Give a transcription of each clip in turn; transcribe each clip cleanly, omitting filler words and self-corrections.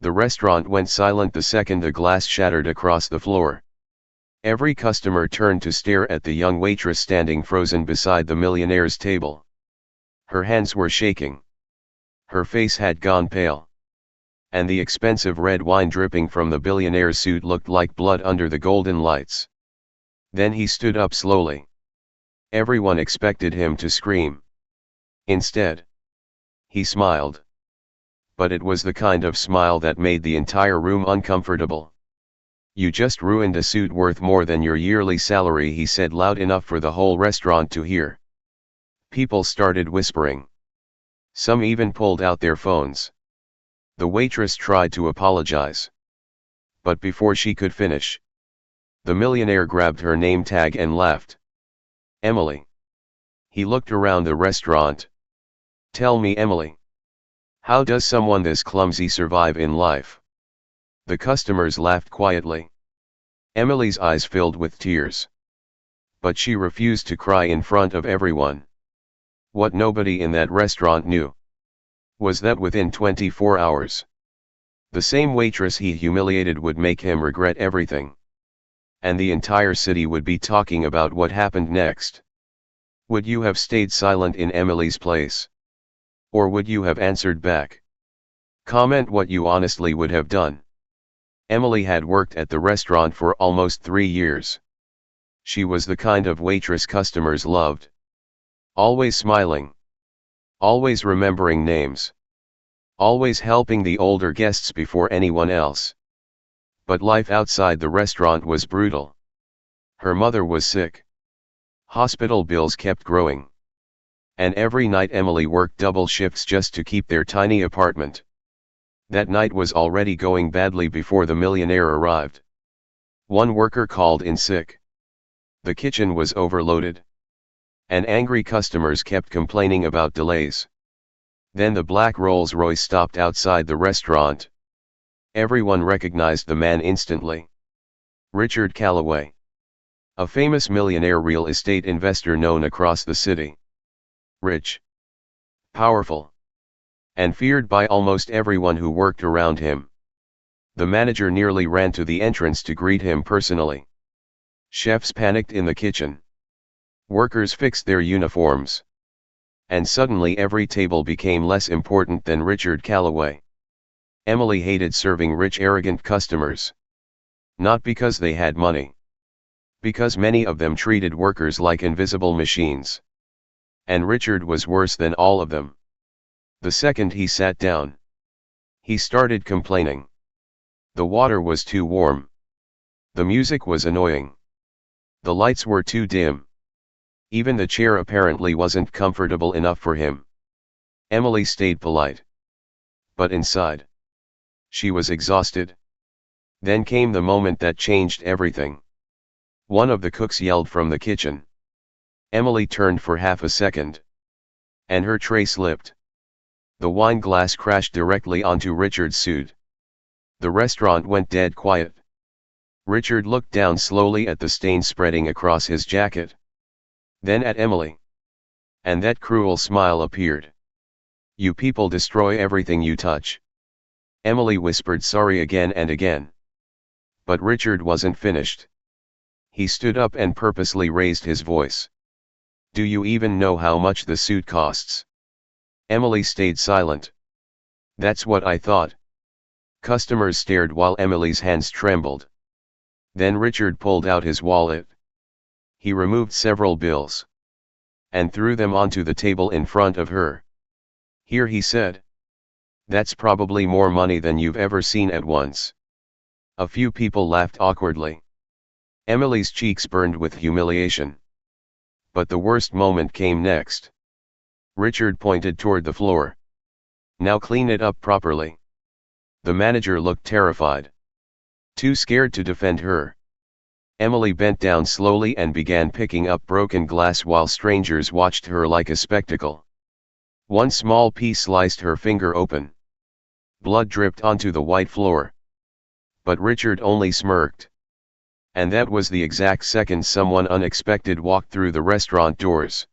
The restaurant went silent the second a glass shattered across the floor. Every customer turned to stare at the young waitress standing frozen beside the millionaire's table. Her hands were shaking. Her face had gone pale. And the expensive red wine dripping from the billionaire's suit looked like blood under the golden lights. Then he stood up slowly. Everyone expected him to scream. Instead, he smiled. But it was the kind of smile that made the entire room uncomfortable. "You just ruined a suit worth more than your yearly salary," he said loud enough for the whole restaurant to hear. People started whispering. Some even pulled out their phones. The waitress tried to apologize. But before she could finish, the millionaire grabbed her name tag and laughed. "Emily." He looked around the restaurant. "Tell me, Emily. How does someone this clumsy survive in life?" The customers laughed quietly. Emily's eyes filled with tears. But she refused to cry in front of everyone. What nobody in that restaurant knew was that within 24 hours, the same waitress he humiliated would make him regret everything. And the entire city would be talking about what happened next. Would you have stayed silent in Emily's place? Or would you have answered back? Comment what you honestly would have done. Emily had worked at the restaurant for almost 3 years. She was the kind of waitress customers loved. Always smiling. Always remembering names. Always helping the older guests before anyone else. But life outside the restaurant was brutal. Her mother was sick. Hospital bills kept growing. And every night Emily worked double shifts just to keep their tiny apartment. That night was already going badly before the millionaire arrived. One worker called in sick. The kitchen was overloaded. And angry customers kept complaining about delays. Then the black Rolls-Royce stopped outside the restaurant. Everyone recognized the man instantly. Richard Callaway. A famous millionaire real estate investor known across the city. Rich, powerful, and feared by almost everyone who worked around him. The manager nearly ran to the entrance to greet him personally. Chefs panicked in the kitchen. Workers fixed their uniforms. And suddenly every table became less important than Richard Callaway. Emily hated serving rich, arrogant customers. Not because they had money. Because many of them treated workers like invisible machines. And Richard was worse than all of them. The second he sat down, he started complaining. The water was too warm. The music was annoying. The lights were too dim. Even the chair apparently wasn't comfortable enough for him. Emily stayed polite. But inside, she was exhausted. Then came the moment that changed everything. One of the cooks yelled from the kitchen. Emily turned for half a second. And her tray slipped. The wine glass crashed directly onto Richard's suit. The restaurant went dead quiet. Richard looked down slowly at the stain spreading across his jacket. Then at Emily. And that cruel smile appeared. "You people destroy everything you touch." Emily whispered sorry again and again. But Richard wasn't finished. He stood up and purposely raised his voice. "Do you even know how much the suit costs?" Emily stayed silent. "That's what I thought." Customers stared while Emily's hands trembled. Then Richard pulled out his wallet. He removed several bills. And threw them onto the table in front of her. "Here," he said. "That's probably more money than you've ever seen at once." A few people laughed awkwardly. Emily's cheeks burned with humiliation. But the worst moment came next. Richard pointed toward the floor. "Now clean it up properly." The manager looked terrified. Too scared to defend her. Emily bent down slowly and began picking up broken glass while strangers watched her like a spectacle. One small piece sliced her finger open. Blood dripped onto the white floor. But Richard only smirked. And that was the exact second someone unexpected walked through the restaurant doors.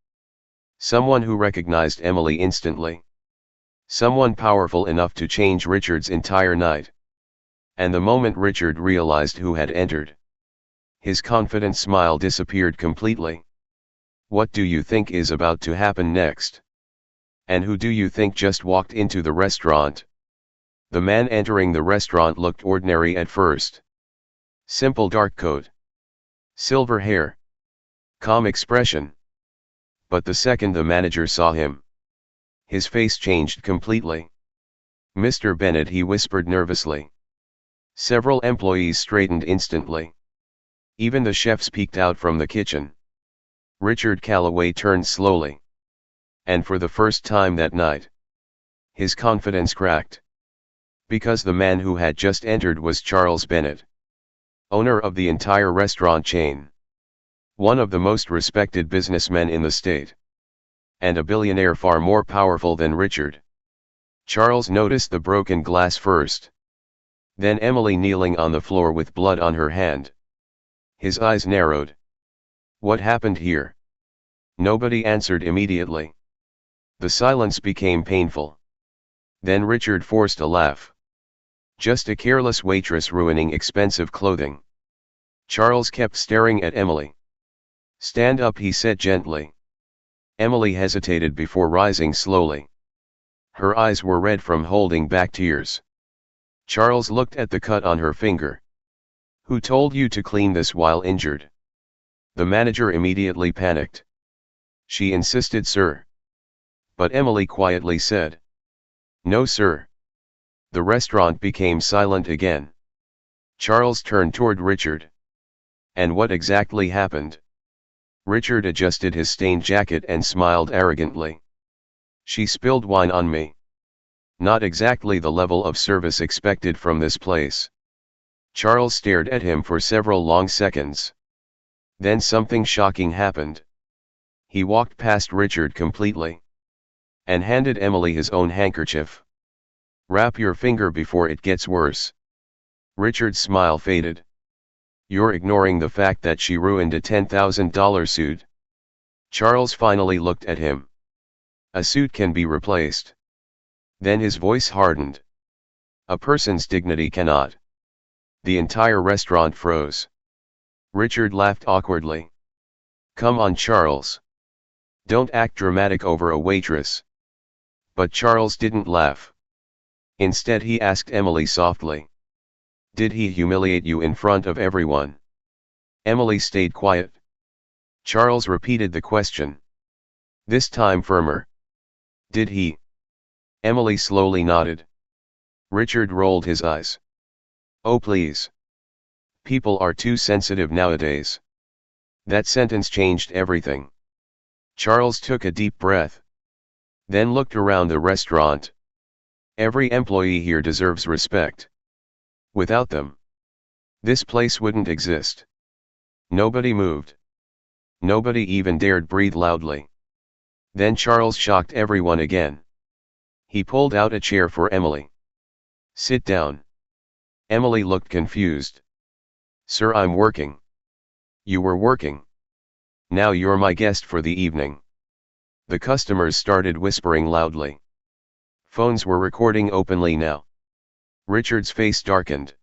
Someone who recognized Emily instantly. Someone powerful enough to change Richard's entire night. And the moment Richard realized who had entered, his confident smile disappeared completely. What do you think is about to happen next? And who do you think just walked into the restaurant? The man entering the restaurant looked ordinary at first. Simple dark coat, silver hair, calm expression. But the second the manager saw him, his face changed completely. Mr. Bennett, he whispered nervously. Several employees straightened instantly. Even the chefs peeked out from the kitchen. Richard Calloway turned slowly. And for the first time that night, his confidence cracked. Because the man who had just entered was Charles Bennett, owner of the entire restaurant chain. One of the most respected businessmen in the state. And a billionaire far more powerful than Richard. Charles noticed the broken glass first. Then Emily kneeling on the floor with blood on her hand. His eyes narrowed. What happened here? Nobody answered immediately. The silence became painful. Then Richard forced a laugh. Just a careless waitress ruining expensive clothing. Charles kept staring at Emily. Stand up, he said gently. Emily hesitated before rising slowly. Her eyes were red from holding back tears. Charles looked at the cut on her finger. Who told you to clean this while injured? The manager immediately panicked. She insisted, sir. But Emily quietly said. No, sir. The restaurant became silent again. Charles turned toward Richard. And what exactly happened? Richard adjusted his stained jacket and smiled arrogantly. She spilled wine on me. Not exactly the level of service expected from this place. Charles stared at him for several long seconds. Then something shocking happened. He walked past Richard completely. And handed Emily his own handkerchief. Wrap your finger before it gets worse. Richard's smile faded. You're ignoring the fact that she ruined a $10,000 suit. Charles finally looked at him. A suit can be replaced. Then his voice hardened. A person's dignity cannot. The entire restaurant froze. Richard laughed awkwardly. Come on, Charles. Don't act dramatic over a waitress. But Charles didn't laugh. Instead, he asked Emily softly. Did he humiliate you in front of everyone? Emily stayed quiet. Charles repeated the question. This time firmer. Did he? Emily slowly nodded. Richard rolled his eyes. Oh, please. People are too sensitive nowadays. That sentence changed everything. Charles took a deep breath. Then looked around the restaurant. Every employee here deserves respect. Without them, this place wouldn't exist. Nobody moved. Nobody even dared breathe loudly. Then Charles shocked everyone again. He pulled out a chair for Emily. Sit down. Emily looked confused. Sir, I'm working. You were working. Now you're my guest for the evening. The customers started whispering loudly. Phones were recording openly now. Richard's face darkened.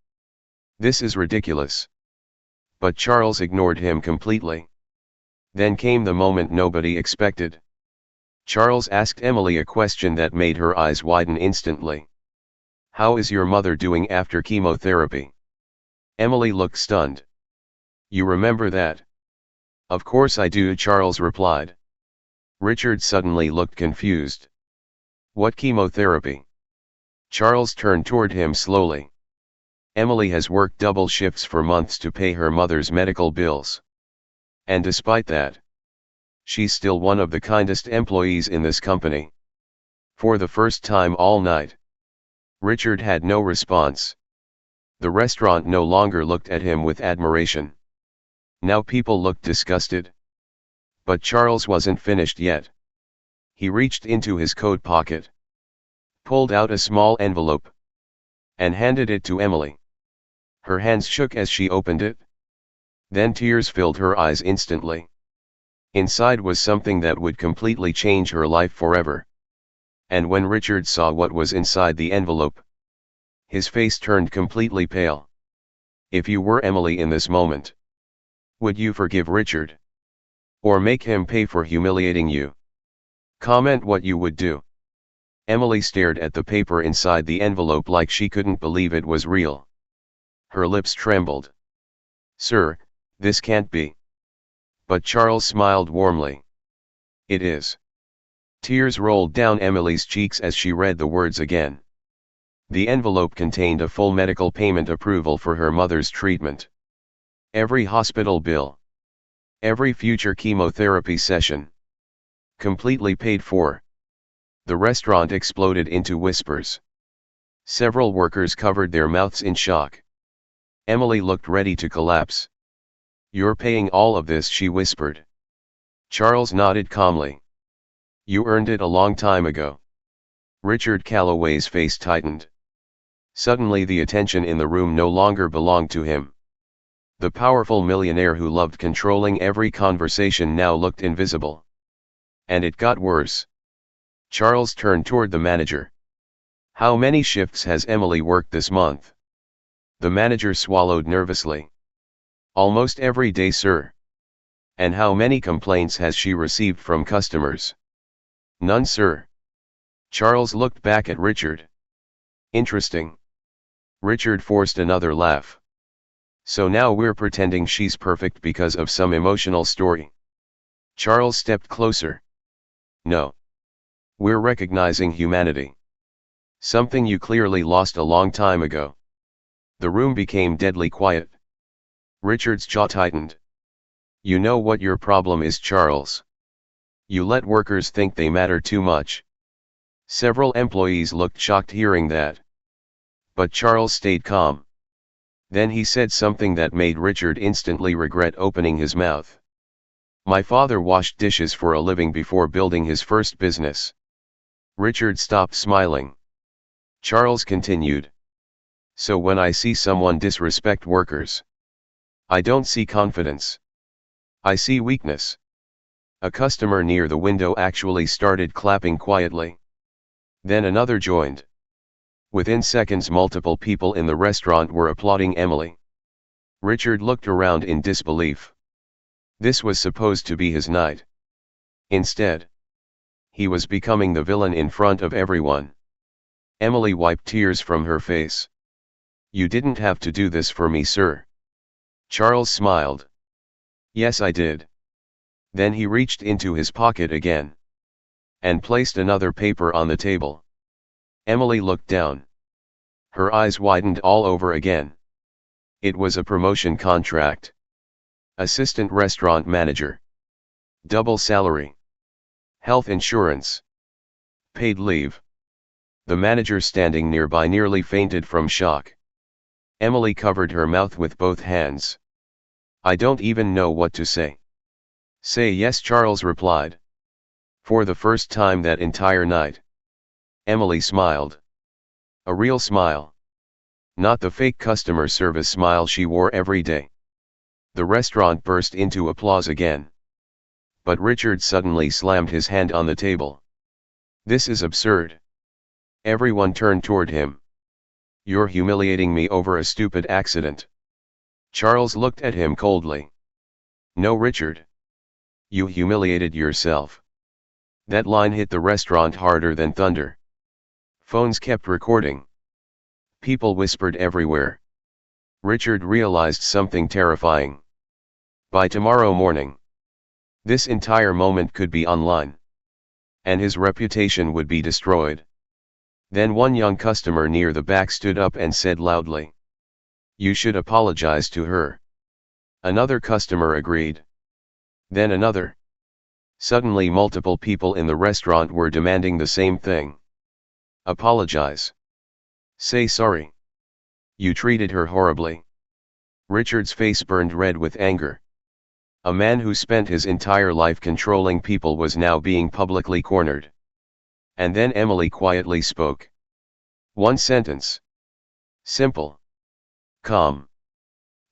This is ridiculous. But Charles ignored him completely. Then came the moment nobody expected. Charles asked Emily a question that made her eyes widen instantly. How is your mother doing after chemotherapy? Emily looked stunned. You remember that? Of course I do, Charles replied. Richard suddenly looked confused. What chemotherapy? Charles turned toward him slowly. Emily has worked double shifts for months to pay her mother's medical bills. And despite that, she's still one of the kindest employees in this company. For the first time all night, Richard had no response. The restaurant no longer looked at him with admiration. Now people looked disgusted. But Charles wasn't finished yet. He reached into his coat pocket, pulled out a small envelope, and handed it to Emily. Her hands shook as she opened it. Then tears filled her eyes instantly. Inside was something that would completely change her life forever. And when Richard saw what was inside the envelope, His face turned completely pale. If you were Emily in this moment, would you forgive Richard? Or make him pay for humiliating you? Comment what you would do. Emily stared at the paper inside the envelope like she couldn't believe it was real. Her lips trembled. Sir, this can't be. But Charles smiled warmly. It is. Tears rolled down Emily's cheeks as she read the words again. The envelope contained a full medical payment approval for her mother's treatment. Every hospital bill. Every future chemotherapy session. Completely paid for. The restaurant exploded into whispers. Several workers covered their mouths in shock. Emily looked ready to collapse. You're paying all of this, she whispered. Charles nodded calmly. You earned it a long time ago. Richard Calloway's face tightened. Suddenly the attention in the room no longer belonged to him. The powerful millionaire who loved controlling every conversation now looked invisible. And it got worse. Charles turned toward the manager. How many shifts has Emily worked this month? The manager swallowed nervously. Almost every day, sir. And how many complaints has she received from customers? None, sir. Charles looked back at Richard. Interesting. Richard forced another laugh. So now we're pretending she's perfect because of some emotional story. Charles stepped closer. No. We're recognizing humanity. Something you clearly lost a long time ago. The room became deadly quiet. Richard's jaw tightened. You know what your problem is, Charles. You let workers think they matter too much. Several employees looked shocked hearing that. But Charles stayed calm. Then he said something that made Richard instantly regret opening his mouth. My father washed dishes for a living before building his first business. Richard stopped smiling. Charles continued. So when I see someone disrespect workers, I don't see confidence. I see weakness. A customer near the window actually started clapping quietly. Then another joined. Within seconds multiple people in the restaurant were applauding Emily. Richard looked around in disbelief. This was supposed to be his night. Instead, he was becoming the villain in front of everyone. Emily wiped tears from her face. You didn't have to do this for me, sir. Charles smiled. Yes, I did. Then he reached into his pocket again. And placed another paper on the table. Emily looked down. Her eyes widened all over again. It was a promotion contract. Assistant restaurant manager. Double salary. Health insurance. Paid leave. The manager standing nearby nearly fainted from shock. Emily covered her mouth with both hands. I don't even know what to say. Say yes, Charles replied. For the first time that entire night. Emily smiled. A real smile. Not the fake customer service smile she wore every day. The restaurant burst into applause again. But Richard suddenly slammed his hand on the table. This is absurd. Everyone turned toward him. You're humiliating me over a stupid accident. Charles looked at him coldly. No, Richard. You humiliated yourself. That line hit the restaurant harder than thunder. Phones kept recording. People whispered everywhere. Richard realized something terrifying. By tomorrow morning, this entire moment could be online. And his reputation would be destroyed. Then one young customer near the back stood up and said loudly, you should apologize to her. Another customer agreed. Then another. Suddenly multiple people in the restaurant were demanding the same thing. Apologize. Say sorry. You treated her horribly. Richard's face burned red with anger. A man who spent his entire life controlling people was now being publicly cornered. And then Emily quietly spoke. One sentence. Simple. Calm.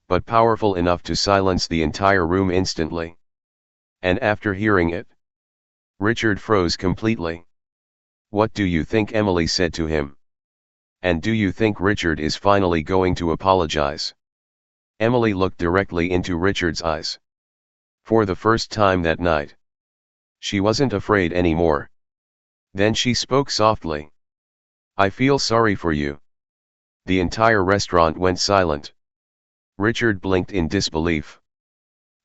But powerful enough to silence the entire room instantly. And after hearing it, Richard froze completely. What do you think Emily said to him? And do you think Richard is finally going to apologize? Emily looked directly into Richard's eyes. For the first time that night, she wasn't afraid anymore. Then she spoke softly. I feel sorry for you. The entire restaurant went silent. Richard blinked in disbelief.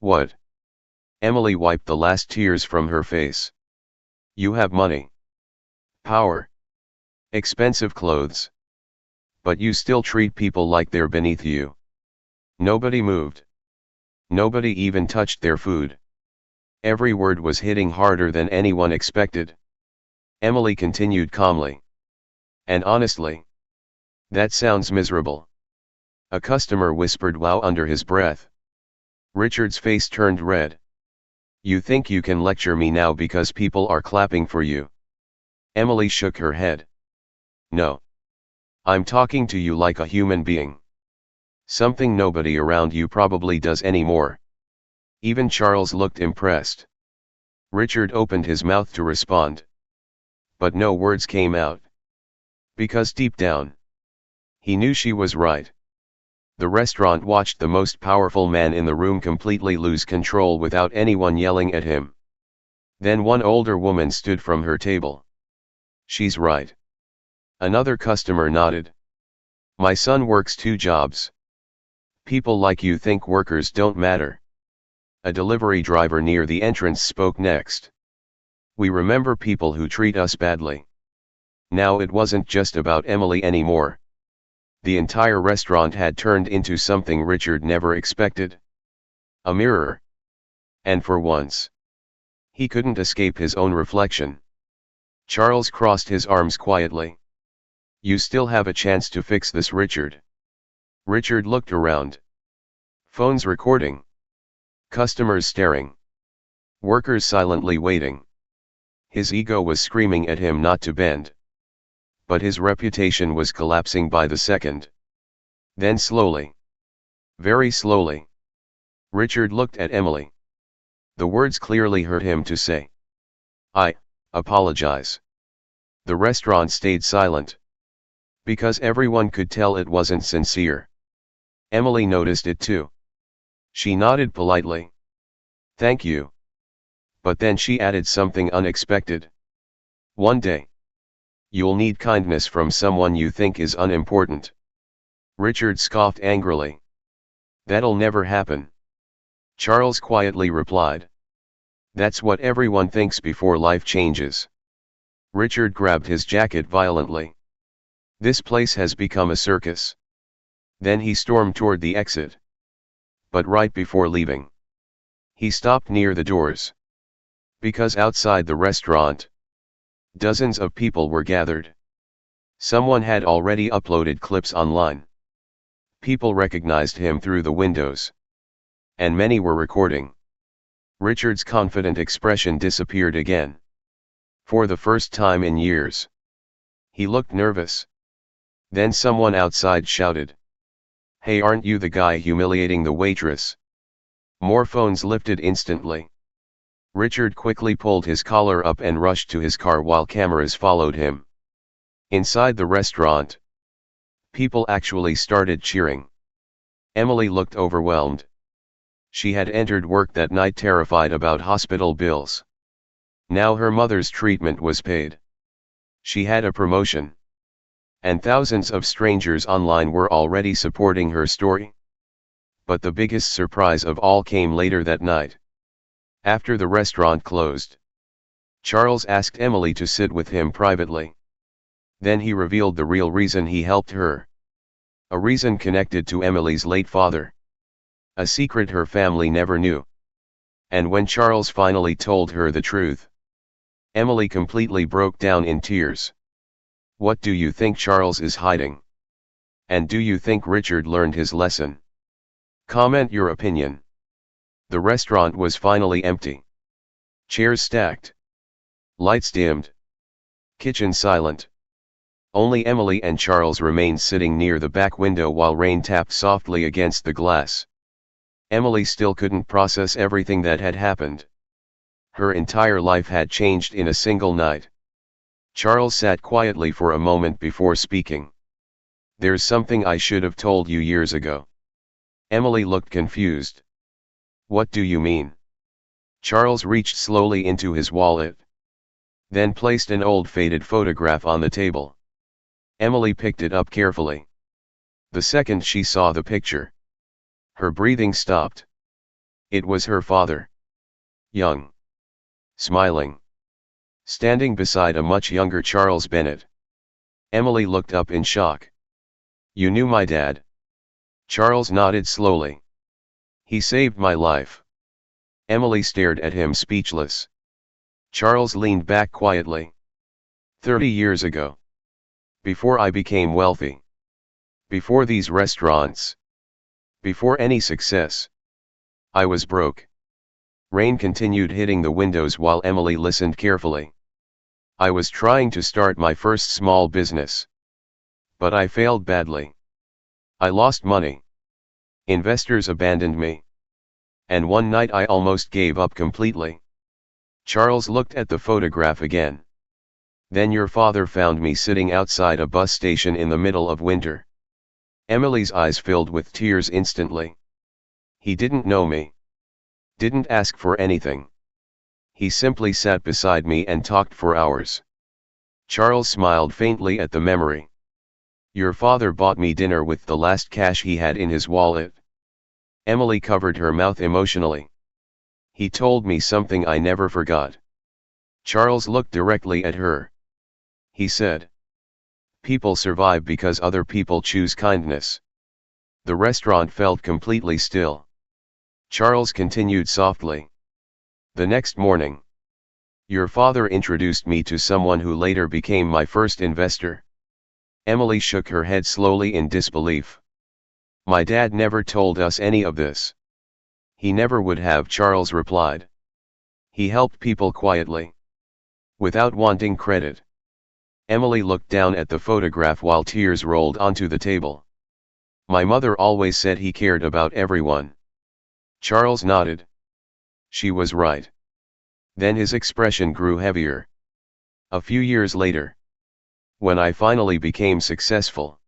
What? Emily wiped the last tears from her face. You have money, power, expensive clothes. But you still treat people like they're beneath you. Nobody moved. Nobody even touched their food. Every word was hitting harder than anyone expected. Emily continued calmly. And honestly, that sounds miserable. A customer whispered wow under his breath. Richard's face turned red. You think you can lecture me now because people are clapping for you? Emily shook her head. No. I'm talking to you like a human being. Something nobody around you probably does anymore. Even Charles looked impressed. Richard opened his mouth to respond. But no words came out. Because deep down, he knew she was right. The restaurant watched the most powerful man in the room completely lose control without anyone yelling at him. Then one older woman stood from her table. She's right. Another customer nodded. My son works 2 jobs. People like you think workers don't matter. A delivery driver near the entrance spoke next. We remember people who treat us badly. Now it wasn't just about Emily anymore. The entire restaurant had turned into something Richard never expected. A mirror. And for once, he couldn't escape his own reflection. Charles crossed his arms quietly. You still have a chance to fix this, Richard. Richard looked around. Phones recording. Customers staring. Workers silently waiting. His ego was screaming at him not to bend. But his reputation was collapsing by the second. Then slowly, very slowly, Richard looked at Emily. The words clearly hurt him to say. I apologize. The restaurant stayed silent. Because everyone could tell it wasn't sincere. Emily noticed it too. She nodded politely. Thank you. But then she added something unexpected. One day, you'll need kindness from someone you think is unimportant. Richard scoffed angrily. That'll never happen. Charles quietly replied. That's what everyone thinks before life changes. Richard grabbed his jacket violently. This place has become a circus. Then he stormed toward the exit. But right before leaving, he stopped near the doors. Because outside the restaurant, dozens of people were gathered. Someone had already uploaded clips online. People recognized him through the windows. And many were recording. Richard's confident expression disappeared again. For the first time in years. He looked nervous. Then someone outside shouted. Hey, aren't you the guy humiliating the waitress? More phones lifted instantly. Richard quickly pulled his collar up and rushed to his car while cameras followed him. Inside the restaurant, people actually started cheering. Emily looked overwhelmed. She had entered work that night terrified about hospital bills. Now her mother's treatment was paid. She had a promotion. And thousands of strangers online were already supporting her story. But the biggest surprise of all came later that night. After the restaurant closed, Charles asked Emily to sit with him privately. Then he revealed the real reason he helped her. A reason connected to Emily's late father. A secret her family never knew. And when Charles finally told her the truth, Emily completely broke down in tears. What do you think Charles is hiding? And do you think Richard learned his lesson? Comment your opinion. The restaurant was finally empty. Chairs stacked. Lights dimmed. Kitchen silent. Only Emily and Charles remained sitting near the back window while rain tapped softly against the glass. Emily still couldn't process everything that had happened. Her entire life had changed in a single night. Charles sat quietly for a moment before speaking. There's something I should have told you years ago. Emily looked confused. What do you mean? Charles reached slowly into his wallet. Then placed an old faded photograph on the table. Emily picked it up carefully. The second she saw the picture, her breathing stopped. It was her father. Young. Smiling. Standing beside a much younger Charles Bennett. Emily looked up in shock. You knew my dad? Charles nodded slowly. He saved my life. Emily stared at him speechless. Charles leaned back quietly. 30 years ago. Before I became wealthy. Before these restaurants. Before any success. I was broke. Rain continued hitting the windows while Emily listened carefully. I was trying to start my first small business. But I failed badly. I lost money. Investors abandoned me. And one night I almost gave up completely. Charles looked at the photograph again. Then your father found me sitting outside a bus station in the middle of winter. Emily's eyes filled with tears instantly. He didn't know me. Didn't ask for anything. He simply sat beside me and talked for hours. Charles smiled faintly at the memory. Your father bought me dinner with the last cash he had in his wallet. Emily covered her mouth emotionally. He told me something I never forgot. Charles looked directly at her. He said, people survive because other people choose kindness. The restaurant felt completely still. Charles continued softly. The next morning. Your father introduced me to someone who later became my first investor. Emily shook her head slowly in disbelief. My dad never told us any of this. He never would have, Charles replied. He helped people quietly. Without wanting credit. Emily looked down at the photograph while tears rolled onto the table. My mother always said he cared about everyone. Charles nodded. She was right. Then his expression grew heavier. A few years later. When I finally became successful.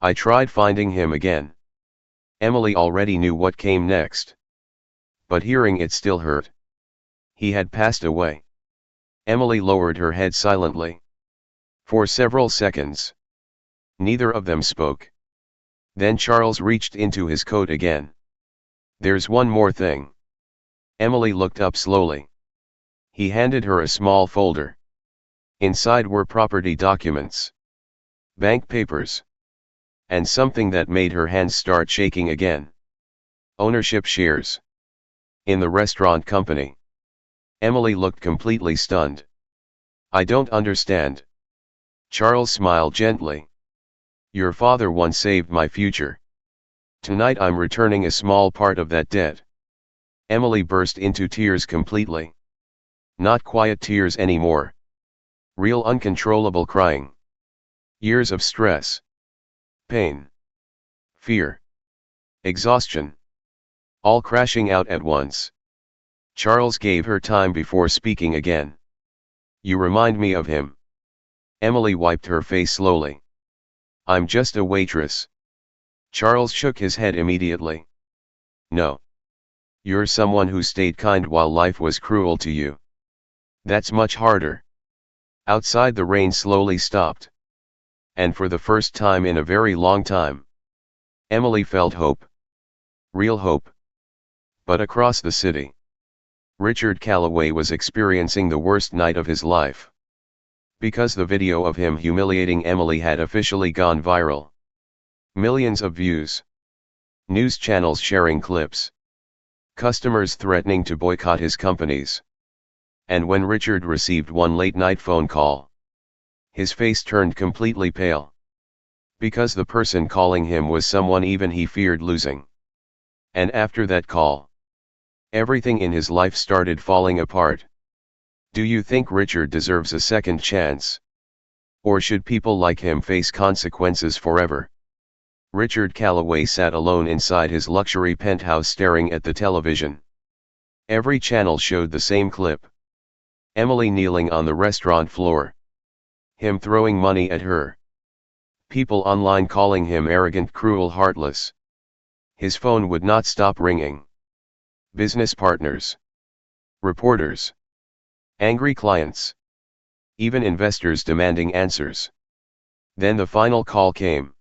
I tried finding him again. Emily already knew what came next. But hearing it still hurt. He had passed away. Emily lowered her head silently. For several seconds. Neither of them spoke. Then Charles reached into his coat again. There's one more thing. Emily looked up slowly. He handed her a small folder. Inside were property documents. Bank papers. And something that made her hands start shaking again. Ownership shares. In the restaurant company. Emily looked completely stunned. I don't understand. Charles smiled gently. Your father once saved my future. Tonight I'm returning a small part of that debt. Emily burst into tears completely. Not quiet tears anymore. Real uncontrollable crying. Years of stress. Pain. Fear. Exhaustion. All crashing out at once. Charles gave her time before speaking again. You remind me of him. Emily wiped her face slowly. I'm just a waitress. Charles shook his head immediately. No. You're someone who stayed kind while life was cruel to you. That's much harder. Outside the rain slowly stopped. And for the first time in a very long time, Emily felt hope. Real hope. But across the city, Richard Calloway was experiencing the worst night of his life. Because the video of him humiliating Emily had officially gone viral. Millions of views. News channels sharing clips. Customers threatening to boycott his companies. And when Richard received one late-night phone call, his face turned completely pale. Because the person calling him was someone even he feared losing. And after that call, everything in his life started falling apart. Do you think Richard deserves a second chance? Or should people like him face consequences forever? Richard Calloway sat alone inside his luxury penthouse staring at the television. Every channel showed the same clip. Emily kneeling on the restaurant floor. Him throwing money at her. People online calling him arrogant, cruel, heartless. His phone would not stop ringing. Business partners, reporters, angry clients, even investors demanding answers. Then the final call came.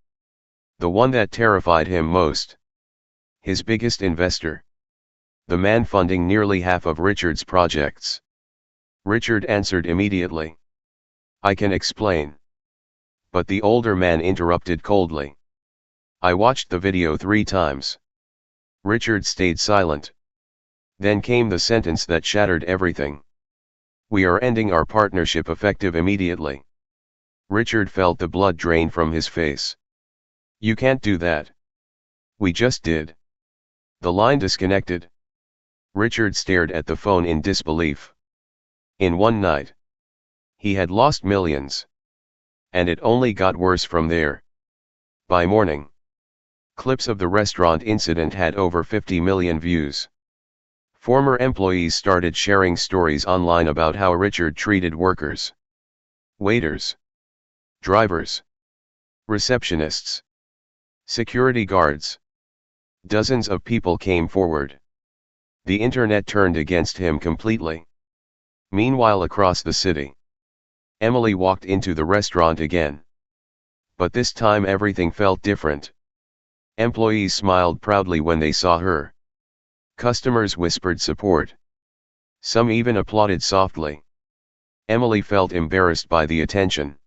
The one that terrified him most. His biggest investor. The man funding nearly half of Richard's projects. Richard answered immediately. "I can explain." But the older man interrupted coldly. "I watched the video 3 times. Richard stayed silent. Then came the sentence that shattered everything. "We are ending our partnership effective immediately." Richard felt the blood drain from his face. "You can't do that." "We just did." The line disconnected. Richard stared at the phone in disbelief. In one night, he had lost millions. And it only got worse from there. By morning, clips of the restaurant incident had over 50 million views. Former employees started sharing stories online about how Richard treated workers, waiters, drivers, receptionists, security guards. Dozens of people came forward. The internet turned against him completely. Meanwhile, across the city, Emily walked into the restaurant again. But this time everything felt different. Employees smiled proudly when they saw her. Customers whispered support. Some even applauded softly. Emily felt embarrassed by the attention.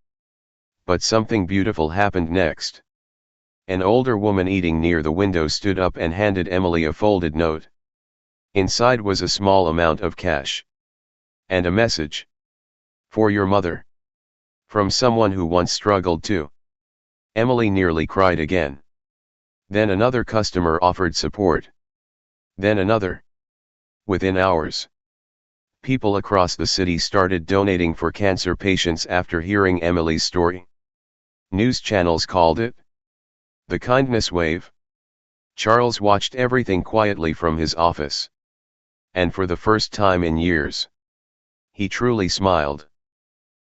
But something beautiful happened next. An older woman eating near the window stood up and handed Emily a folded note. Inside was a small amount of cash. And a message. "For your mother. From someone who once struggled too." Emily nearly cried again. Then another customer offered support. Then another. Within hours, people across the city started donating for cancer patients after hearing Emily's story. News channels called it the kindness wave. Charles watched everything quietly from his office. And for the first time in years, he truly smiled.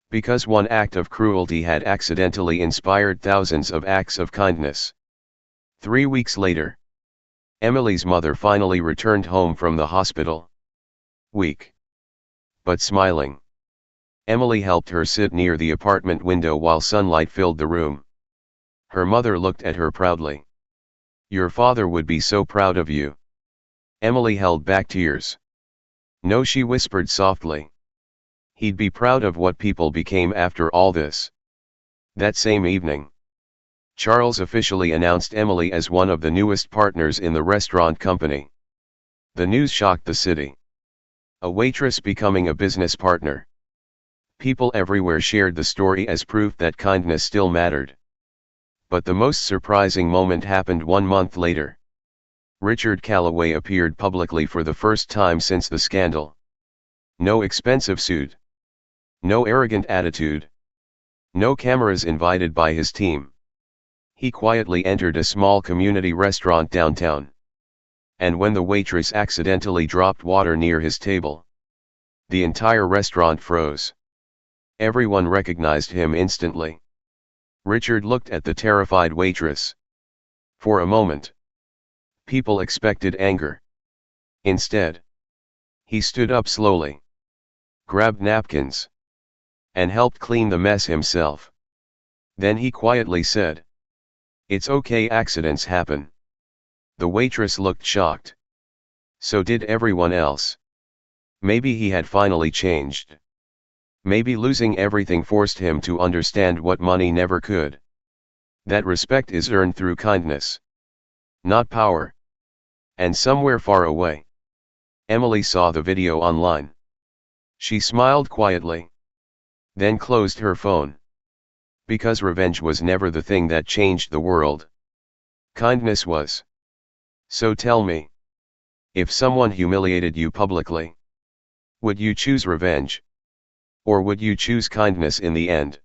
Because one act of cruelty had accidentally inspired thousands of acts of kindness. 3 weeks later, Emily's mother finally returned home from the hospital. Weak, but smiling. Emily helped her sit near the apartment window while sunlight filled the room. Her mother looked at her proudly. "Your father would be so proud of you." Emily held back tears. "No," she whispered softly. "He'd be proud of what people became after all this." That same evening, Charles officially announced Emily as one of the newest partners in the restaurant company. The news shocked the city. A waitress becoming a business partner. People everywhere shared the story as proof that kindness still mattered. But the most surprising moment happened 1 month later. Richard Calloway appeared publicly for the first time since the scandal. No expensive suit. No arrogant attitude. No cameras invited by his team. He quietly entered a small community restaurant downtown. And when the waitress accidentally dropped water near his table, the entire restaurant froze. Everyone recognized him instantly. Richard looked at the terrified waitress. For a moment, people expected anger. Instead, he stood up slowly, grabbed napkins, and helped clean the mess himself. Then he quietly said, "It's okay, accidents happen." The waitress looked shocked. So did everyone else. Maybe he had finally changed. Maybe losing everything forced him to understand what money never could. That respect is earned through kindness, not power. And somewhere far away, Emily saw the video online. She smiled quietly, then closed her phone. Because revenge was never the thing that changed the world. Kindness was. So tell me, if someone humiliated you publicly, would you choose revenge? Or would you choose kindness in the end?